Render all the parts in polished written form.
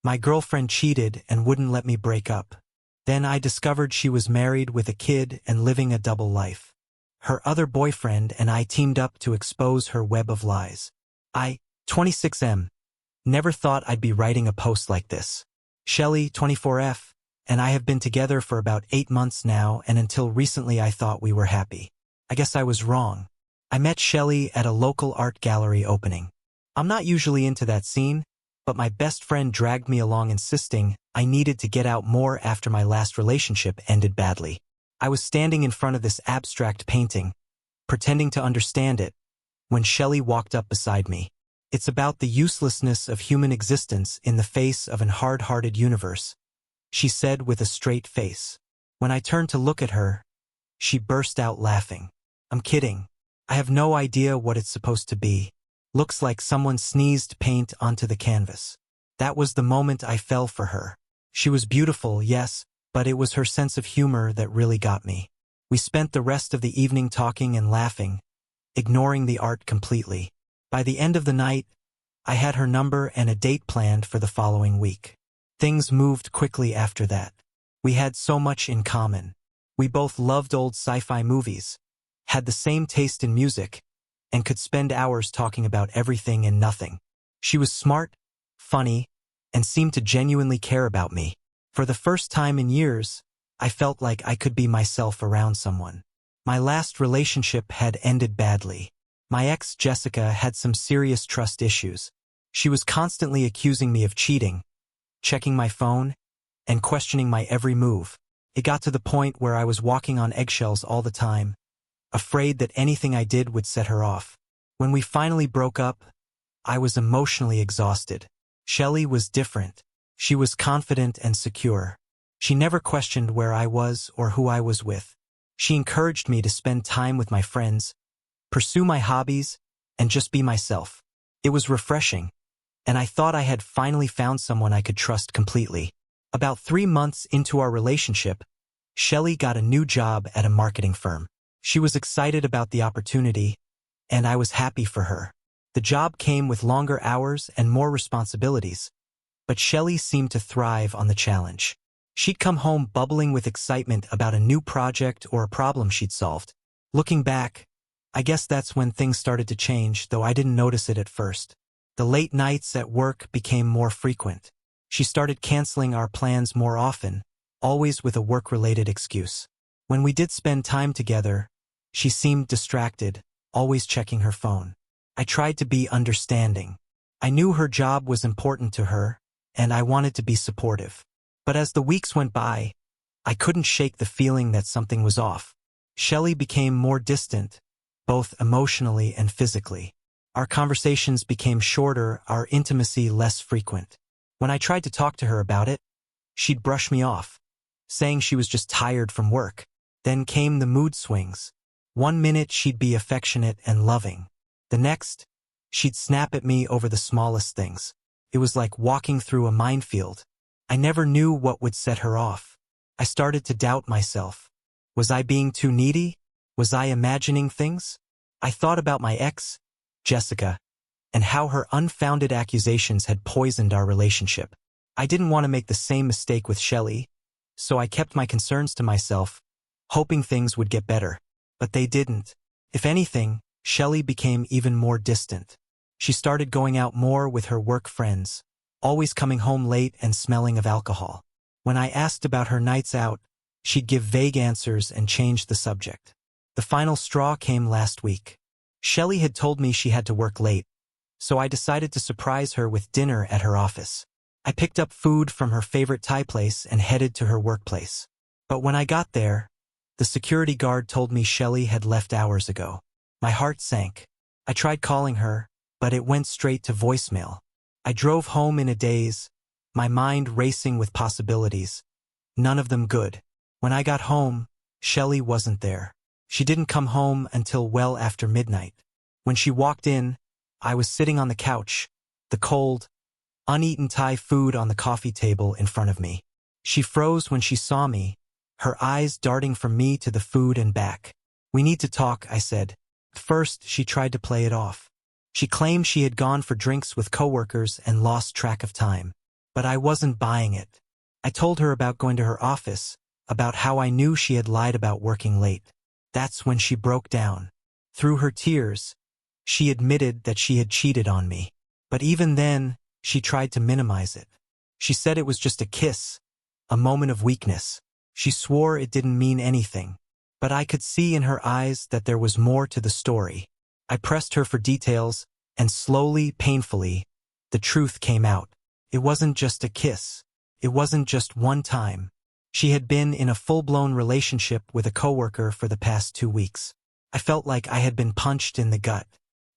My girlfriend cheated and wouldn't let me break up. Then I discovered she was married with a kid and living a double life. Her other boyfriend and I teamed up to expose her web of lies. 26M. Never thought I'd be writing a post like this. Shelly, 24F, and I have been together for about 8 months now, and until recently I thought we were happy. I guess I was wrong. I met Shelly at a local art gallery opening. I'm not usually into that scene, but my best friend dragged me along insisting I needed to get out more after my last relationship ended badly. I was standing in front of this abstract painting, pretending to understand it, when Shelly walked up beside me. It's about the uselessness of human existence in the face of an hard-hearted universe, she said with a straight face. When I turned to look at her, she burst out laughing. I'm kidding. I have no idea what it's supposed to be. Looks like someone sneezed paint onto the canvas. That was the moment I fell for her. She was beautiful, yes, but it was her sense of humor that really got me. We spent the rest of the evening talking and laughing, ignoring the art completely. By the end of the night, I had her number and a date planned for the following week. Things moved quickly after that. We had so much in common. We both loved old sci-fi movies, had the same taste in music, and could spend hours talking about everything and nothing. She was smart, funny, and seemed to genuinely care about me. For the first time in years, I felt like I could be myself around someone. My last relationship had ended badly. My ex, Jessica, had some serious trust issues. She was constantly accusing me of cheating, checking my phone, and questioning my every move. It got to the point where I was walking on eggshells all the time, afraid that anything I did would set her off. When we finally broke up, I was emotionally exhausted. Shelly was different. She was confident and secure. She never questioned where I was or who I was with. She encouraged me to spend time with my friends, pursue my hobbies, and just be myself. It was refreshing, and I thought I had finally found someone I could trust completely. About 3 months into our relationship, Shelly got a new job at a marketing firm. She was excited about the opportunity, and I was happy for her. The job came with longer hours and more responsibilities, but Shelly seemed to thrive on the challenge. She'd come home bubbling with excitement about a new project or a problem she'd solved. Looking back, I guess that's when things started to change, though I didn't notice it at first. The late nights at work became more frequent. She started canceling our plans more often, always with a work-related excuse. When we did spend time together, she seemed distracted, always checking her phone. I tried to be understanding. I knew her job was important to her, and I wanted to be supportive. But as the weeks went by, I couldn't shake the feeling that something was off. Shelly became more distant, both emotionally and physically. Our conversations became shorter, our intimacy less frequent. When I tried to talk to her about it, she'd brush me off, saying she was just tired from work. Then came the mood swings. 1 minute she'd be affectionate and loving. The next, she'd snap at me over the smallest things. It was like walking through a minefield. I never knew what would set her off. I started to doubt myself. Was I being too needy? Was I imagining things? I thought about my ex, Jessica, and how her unfounded accusations had poisoned our relationship. I didn't want to make the same mistake with Shelly, so I kept my concerns to myself, hoping things would get better. But they didn't. If anything, Shelly became even more distant. She started going out more with her work friends, always coming home late and smelling of alcohol. When I asked about her nights out, she'd give vague answers and change the subject. The final straw came last week. Shelly had told me she had to work late, so I decided to surprise her with dinner at her office. I picked up food from her favorite Thai place and headed to her workplace. But when I got there, the security guard told me Shelly had left hours ago. My heart sank. I tried calling her, but it went straight to voicemail. I drove home in a daze, my mind racing with possibilities, none of them good. When I got home, Shelly wasn't there. She didn't come home until well after midnight. When she walked in, I was sitting on the couch, the cold, uneaten Thai food on the coffee table in front of me. She froze when she saw me, her eyes darting from me to the food and back. "We need to talk," I said. First, she tried to play it off. She claimed she had gone for drinks with coworkers and lost track of time. But I wasn't buying it. I told her about going to her office, about how I knew she had lied about working late. That's when she broke down. Through her tears, she admitted that she had cheated on me. But even then, she tried to minimize it. She said it was just a kiss, a moment of weakness. She swore it didn't mean anything. But I could see in her eyes that there was more to the story. I pressed her for details, and slowly, painfully, the truth came out. It wasn't just a kiss. It wasn't just one time. She had been in a full-blown relationship with a coworker for the past 2 weeks. I felt like I had been punched in the gut.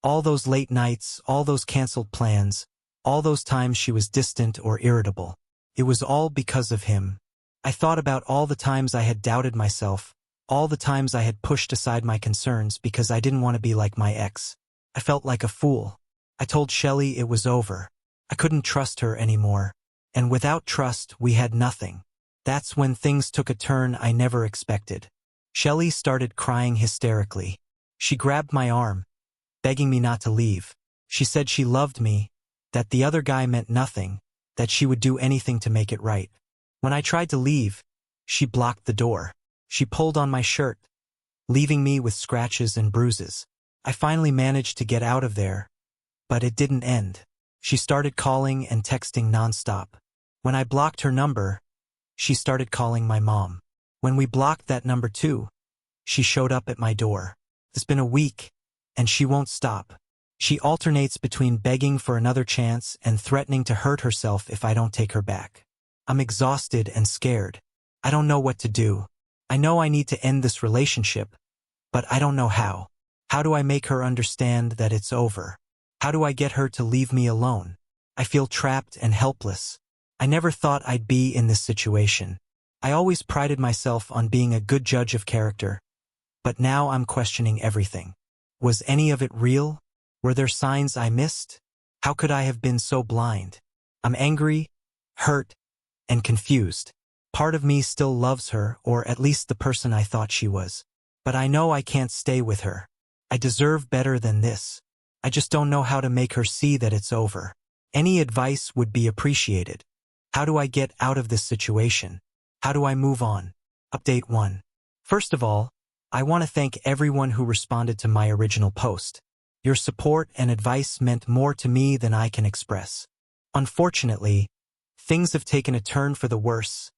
All those late nights, all those canceled plans, all those times she was distant or irritable. It was all because of him. I thought about all the times I had doubted myself, all the times I had pushed aside my concerns because I didn't want to be like my ex. I felt like a fool. I told Shelley it was over. I couldn't trust her anymore. And without trust, we had nothing. That's when things took a turn I never expected. Shelley started crying hysterically. She grabbed my arm, begging me not to leave. She said she loved me, that the other guy meant nothing, that she would do anything to make it right. When I tried to leave, she blocked the door. She pulled on my shirt, leaving me with scratches and bruises. I finally managed to get out of there, but it didn't end. She started calling and texting nonstop. When I blocked her number, she started calling my mom. When we blocked that number too, she showed up at my door. It's been a week, and she won't stop. She alternates between begging for another chance and threatening to hurt herself if I don't take her back. I'm exhausted and scared. I don't know what to do. I know I need to end this relationship, but I don't know how. How do I make her understand that it's over? How do I get her to leave me alone? I feel trapped and helpless. I never thought I'd be in this situation. I always prided myself on being a good judge of character, but now I'm questioning everything. Was any of it real? Were there signs I missed? How could I have been so blind? I'm angry, hurt, and confused. Part of me still loves her, or at least the person I thought she was. But I know I can't stay with her. I deserve better than this. I just don't know how to make her see that it's over. Any advice would be appreciated. How do I get out of this situation? How do I move on? Update 1. First of all, I want to thank everyone who responded to my original post. Your support and advice meant more to me than I can express. Unfortunately, things have taken a turn for the worse,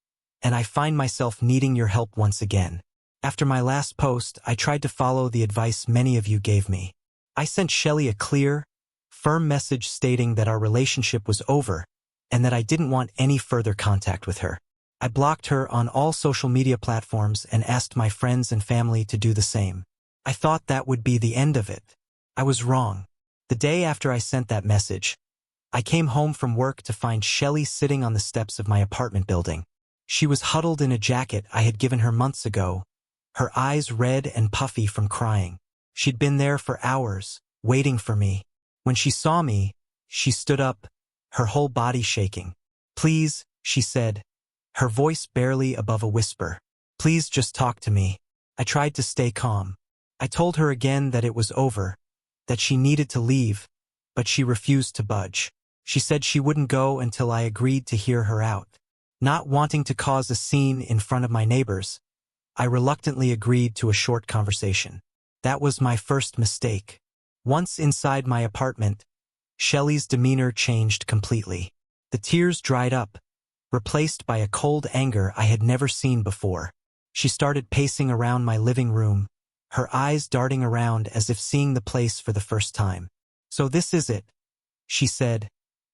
and I find myself needing your help once again. After my last post, I tried to follow the advice many of you gave me. I sent Shelley a clear, firm message stating that our relationship was over and that I didn't want any further contact with her. I blocked her on all social media platforms and asked my friends and family to do the same. I thought that would be the end of it. I was wrong. The day after I sent that message, I came home from work to find Shelley sitting on the steps of my apartment building. She was huddled in a jacket I had given her months ago, her eyes red and puffy from crying. She'd been there for hours, waiting for me. When she saw me, she stood up, her whole body shaking. "Please," she said, her voice barely above a whisper. "Please just talk to me." I tried to stay calm. I told her again that it was over, that she needed to leave, but she refused to budge. She said she wouldn't go until I agreed to hear her out. Not wanting to cause a scene in front of my neighbors, I reluctantly agreed to a short conversation. That was my first mistake. Once inside my apartment, Shelley's demeanor changed completely. The tears dried up, replaced by a cold anger I had never seen before. She started pacing around my living room, her eyes darting around as if seeing the place for the first time. "So this is it," she said,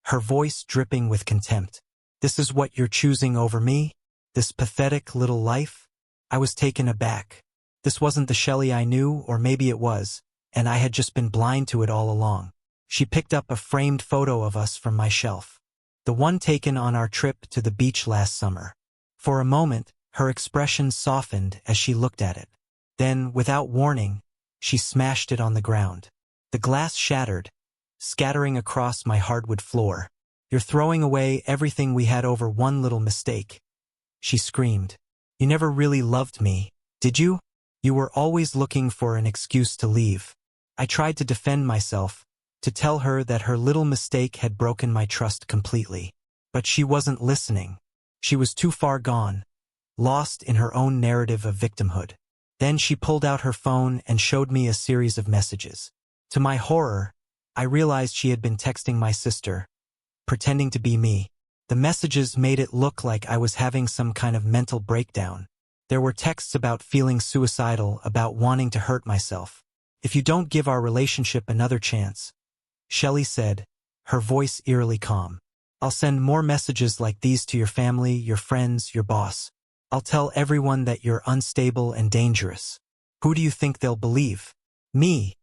her voice dripping with contempt. "This is what you're choosing over me? This pathetic little life?" I was taken aback. This wasn't the Shelley I knew, or maybe it was, and I had just been blind to it all along. She picked up a framed photo of us from my shelf. The one taken on our trip to the beach last summer. For a moment, her expression softened as she looked at it. Then, without warning, she smashed it on the ground. The glass shattered, scattering across my hardwood floor. "You're throwing away everything we had over one little mistake," she screamed. "You never really loved me, did you? You were always looking for an excuse to leave." I tried to defend myself, to tell her that her little mistake had broken my trust completely. But she wasn't listening. She was too far gone, lost in her own narrative of victimhood. Then she pulled out her phone and showed me a series of messages. To my horror, I realized she had been texting my sister, pretending to be me. The messages made it look like I was having some kind of mental breakdown. There were texts about feeling suicidal, about wanting to hurt myself. "If you don't give our relationship another chance," Shelley said, her voice eerily calm, "I'll send more messages like these to your family, your friends, your boss. I'll tell everyone that you're unstable and dangerous. Who do you think they'll believe? Me,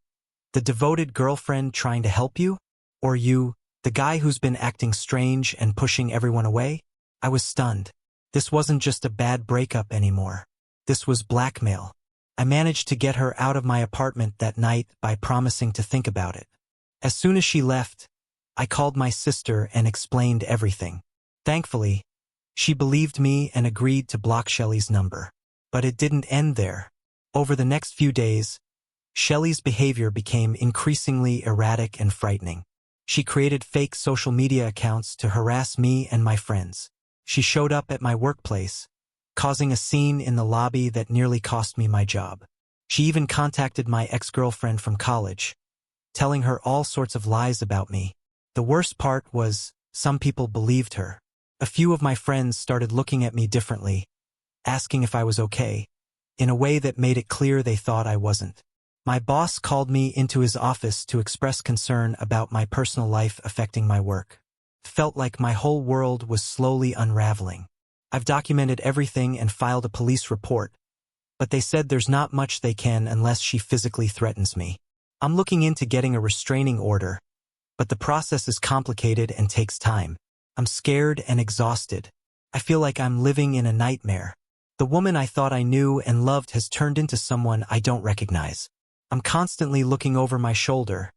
the devoted girlfriend trying to help you? Or you, the guy who's been acting strange and pushing everyone away?" I was stunned. This wasn't just a bad breakup anymore. This was blackmail. I managed to get her out of my apartment that night by promising to think about it. As soon as she left, I called my sister and explained everything. Thankfully, she believed me and agreed to block Shelley's number. But it didn't end there. Over the next few days, Shelley's behavior became increasingly erratic and frightening. She created fake social media accounts to harass me and my friends. She showed up at my workplace, causing a scene in the lobby that nearly cost me my job. She even contacted my ex-girlfriend from college, telling her all sorts of lies about me. The worst part was, some people believed her. A few of my friends started looking at me differently, asking if I was okay, in a way that made it clear they thought I wasn't. My boss called me into his office to express concern about my personal life affecting my work. It felt like my whole world was slowly unraveling. I've documented everything and filed a police report, but they said there's not much they can unless she physically threatens me. I'm looking into getting a restraining order, but the process is complicated and takes time. I'm scared and exhausted. I feel like I'm living in a nightmare. The woman I thought I knew and loved has turned into someone I don't recognize. I'm constantly looking over my shoulder,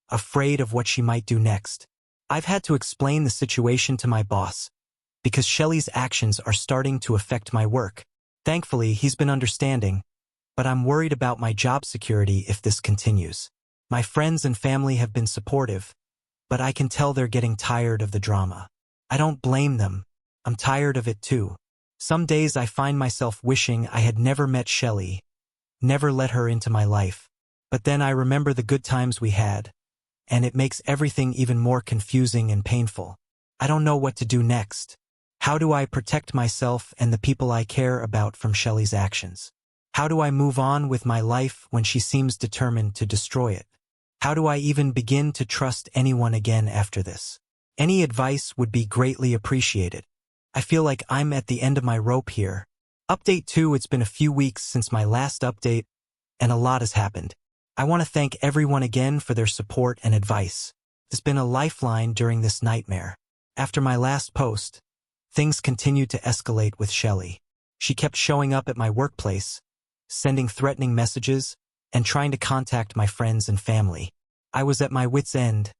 afraid of what she might do next. I've had to explain the situation to my boss, because Shelley's actions are starting to affect my work. Thankfully, he's been understanding, but I'm worried about my job security if this continues. My friends and family have been supportive, but I can tell they're getting tired of the drama. I don't blame them. I'm tired of it too. Some days I find myself wishing I had never met Shelley, never let her into my life. But then I remember the good times we had, and it makes everything even more confusing and painful. I don't know what to do next. How do I protect myself and the people I care about from Shelley's actions? How do I move on with my life when she seems determined to destroy it? How do I even begin to trust anyone again after this? Any advice would be greatly appreciated. I feel like I'm at the end of my rope here. Update 2. It's been a few weeks since my last update, and a lot has happened. I want to thank everyone again for their support and advice. It's been a lifeline during this nightmare. After my last post, things continued to escalate with Shelley. She kept showing up at my workplace, sending threatening messages, and trying to contact my friends and family. I was at my wit's end,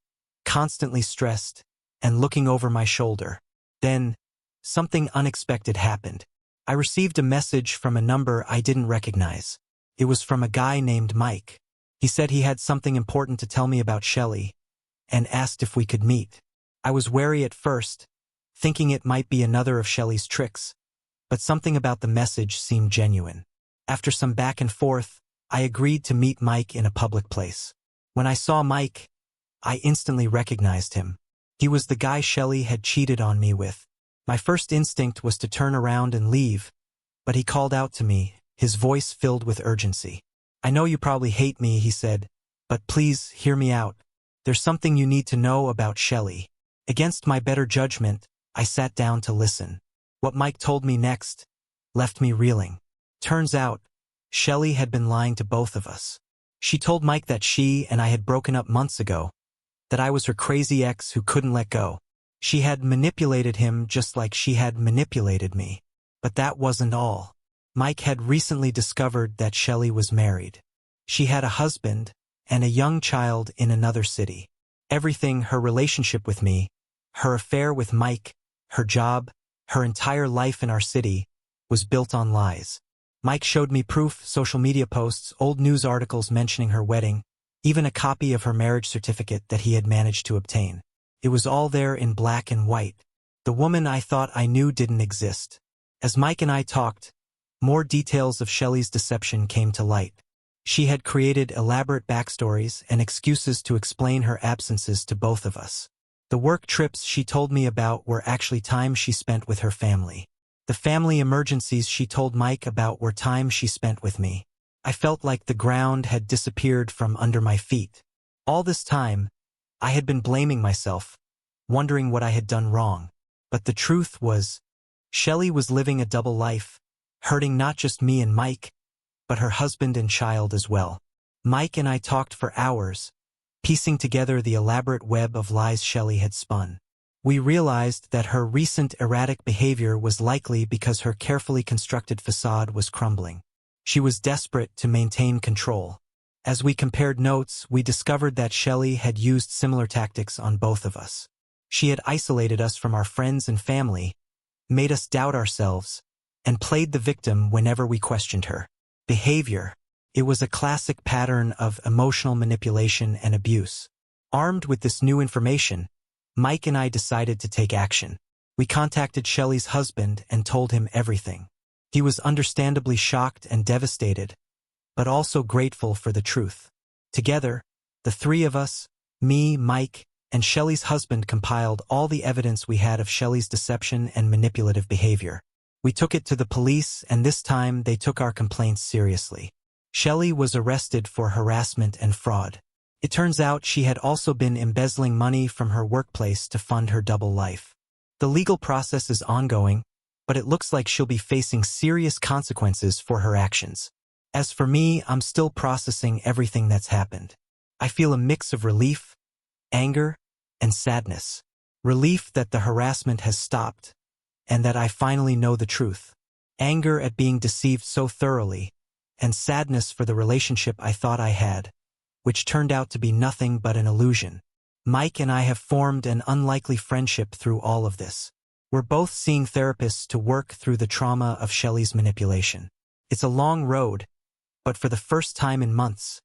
constantly stressed, and looking over my shoulder. Then, something unexpected happened. I received a message from a number I didn't recognize. It was from a guy named Mike. He said he had something important to tell me about Shelley, and asked if we could meet. I was wary at first, thinking it might be another of Shelley's tricks, but something about the message seemed genuine. After some back and forth, I agreed to meet Mike in a public place. When I saw Mike, I instantly recognized him. He was the guy Shelley had cheated on me with. My first instinct was to turn around and leave, but he called out to me, his voice filled with urgency. "I know you probably hate me," he said, "but please hear me out. There's something you need to know about Shelley." Against my better judgment, I sat down to listen. What Mike told me next left me reeling. Turns out, Shelley had been lying to both of us. She told Mike that she and I had broken up months ago, that I was her crazy ex who couldn't let go. She had manipulated him just like she had manipulated me. But that wasn't all. Mike had recently discovered that Shelley was married. She had a husband and a young child in another city. Everything, her relationship with me, her affair with Mike, her job, her entire life in our city, was built on lies. Mike showed me proof, social media posts, old news articles mentioning her wedding, even a copy of her marriage certificate that he had managed to obtain. It was all there in black and white. The woman I thought I knew didn't exist. As Mike and I talked, more details of Shelley's deception came to light. She had created elaborate backstories and excuses to explain her absences to both of us. The work trips she told me about were actually time she spent with her family. The family emergencies she told Mike about were time she spent with me. I felt like the ground had disappeared from under my feet. All this time, I had been blaming myself, wondering what I had done wrong. But the truth was, Shelley was living a double life, hurting not just me and Mike, but her husband and child as well. Mike and I talked for hours, piecing together the elaborate web of lies Shelley had spun. We realized that her recent erratic behavior was likely because her carefully constructed facade was crumbling. She was desperate to maintain control. As we compared notes, we discovered that Shelley had used similar tactics on both of us. She had isolated us from our friends and family, made us doubt ourselves, and played the victim whenever we questioned her behavior. It was a classic pattern of emotional manipulation and abuse. Armed with this new information, Mike and I decided to take action. We contacted Shelley's husband and told him everything. He was understandably shocked and devastated, but also grateful for the truth. Together, the three of us, me, Mike, and Shelley's husband compiled all the evidence we had of Shelley's deception and manipulative behavior. We took it to the police, and this time they took our complaints seriously. Shelley was arrested for harassment and fraud. It turns out she had also been embezzling money from her workplace to fund her double life. The legal process is ongoing, but it looks like she'll be facing serious consequences for her actions. As for me, I'm still processing everything that's happened. I feel a mix of relief, anger, and sadness. Relief that the harassment has stopped, and that I finally know the truth. Anger at being deceived so thoroughly, and sadness for the relationship I thought I had, which turned out to be nothing but an illusion. Mike and I have formed an unlikely friendship through all of this. We're both seeing therapists to work through the trauma of Shelley's manipulation. It's a long road, but for the first time in months,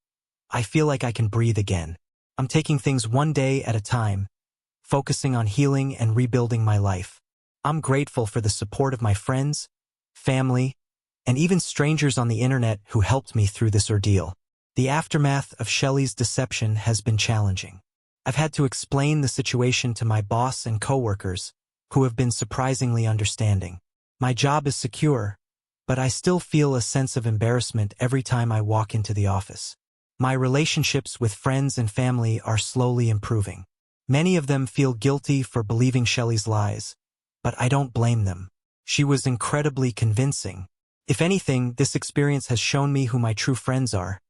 I feel like I can breathe again. I'm taking things one day at a time, focusing on healing and rebuilding my life. I'm grateful for the support of my friends, family, and even strangers on the internet who helped me through this ordeal. The aftermath of Shelley's deception has been challenging. I've had to explain the situation to my boss and coworkers, who have been surprisingly understanding. My job is secure, but I still feel a sense of embarrassment every time I walk into the office. My relationships with friends and family are slowly improving. Many of them feel guilty for believing Shelley's lies, but I don't blame them. She was incredibly convincing. If anything, this experience has shown me who my true friends are,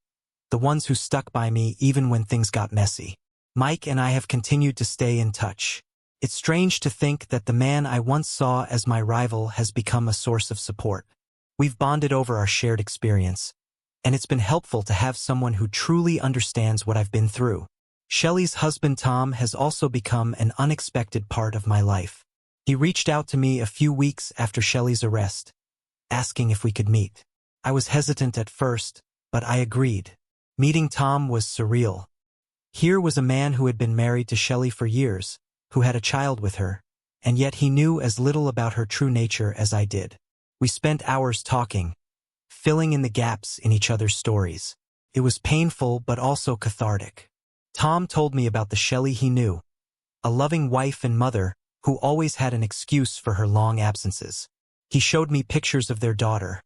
the ones who stuck by me even when things got messy. Mike and I have continued to stay in touch. It's strange to think that the man I once saw as my rival has become a source of support. We've bonded over our shared experience, and it's been helpful to have someone who truly understands what I've been through. Shelley's husband Tom has also become an unexpected part of my life. He reached out to me a few weeks after Shelley's arrest, asking if we could meet. I was hesitant at first, but I agreed. Meeting Tom was surreal. Here was a man who had been married to Shelley for years, who had a child with her, and yet he knew as little about her true nature as I did. We spent hours talking, filling in the gaps in each other's stories. It was painful but also cathartic. Tom told me about the Shelley he knew, a loving wife and mother who always had an excuse for her long absences. He showed me pictures of their daughter,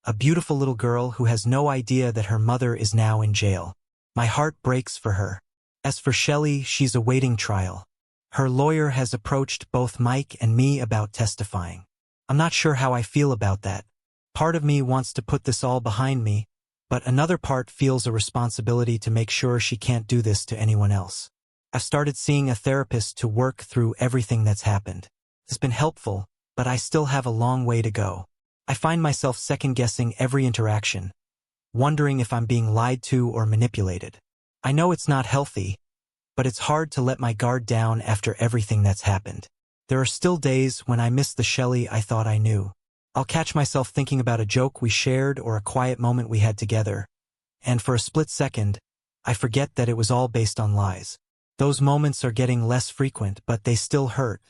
a beautiful little girl who has no idea that her mother is now in jail. My heart breaks for her. As for Shelley, she's awaiting trial. Her lawyer has approached both Mike and me about testifying. I'm not sure how I feel about that. Part of me wants to put this all behind me, but another part feels a responsibility to make sure she can't do this to anyone else. I've started seeing a therapist to work through everything that's happened. It's been helpful, but I still have a long way to go. I find myself second-guessing every interaction, wondering if I'm being lied to or manipulated. I know it's not healthy, but it's hard to let my guard down after everything that's happened. There are still days when I miss the Shelley I thought I knew. I'll catch myself thinking about a joke we shared or a quiet moment we had together, and for a split second, I forget that it was all based on lies. Those moments are getting less frequent, but they still hurt.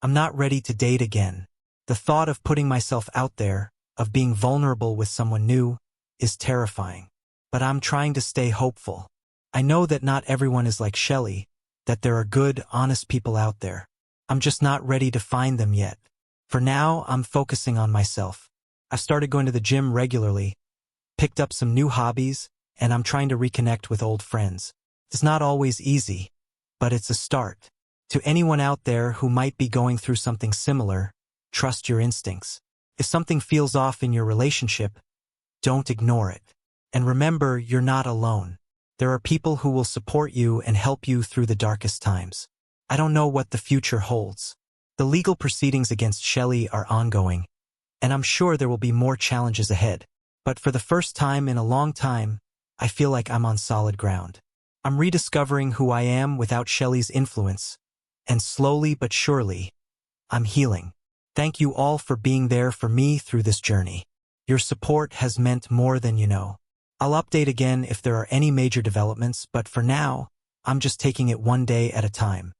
I'm not ready to date again. The thought of putting myself out there, of being vulnerable with someone new, is terrifying. But I'm trying to stay hopeful. I know that not everyone is like Shelley, that there are good, honest people out there. I'm just not ready to find them yet. For now, I'm focusing on myself. I've started going to the gym regularly, picked up some new hobbies, and I'm trying to reconnect with old friends. It's not always easy, but it's a start. To anyone out there who might be going through something similar, trust your instincts. If something feels off in your relationship, don't ignore it. And remember, you're not alone. There are people who will support you and help you through the darkest times. I don't know what the future holds. The legal proceedings against Shelley are ongoing, and I'm sure there will be more challenges ahead. But for the first time in a long time, I feel like I'm on solid ground. I'm rediscovering who I am without Shelley's influence, and slowly but surely, I'm healing. Thank you all for being there for me through this journey. Your support has meant more than you know. I'll update again if there are any major developments, but for now, I'm just taking it one day at a time.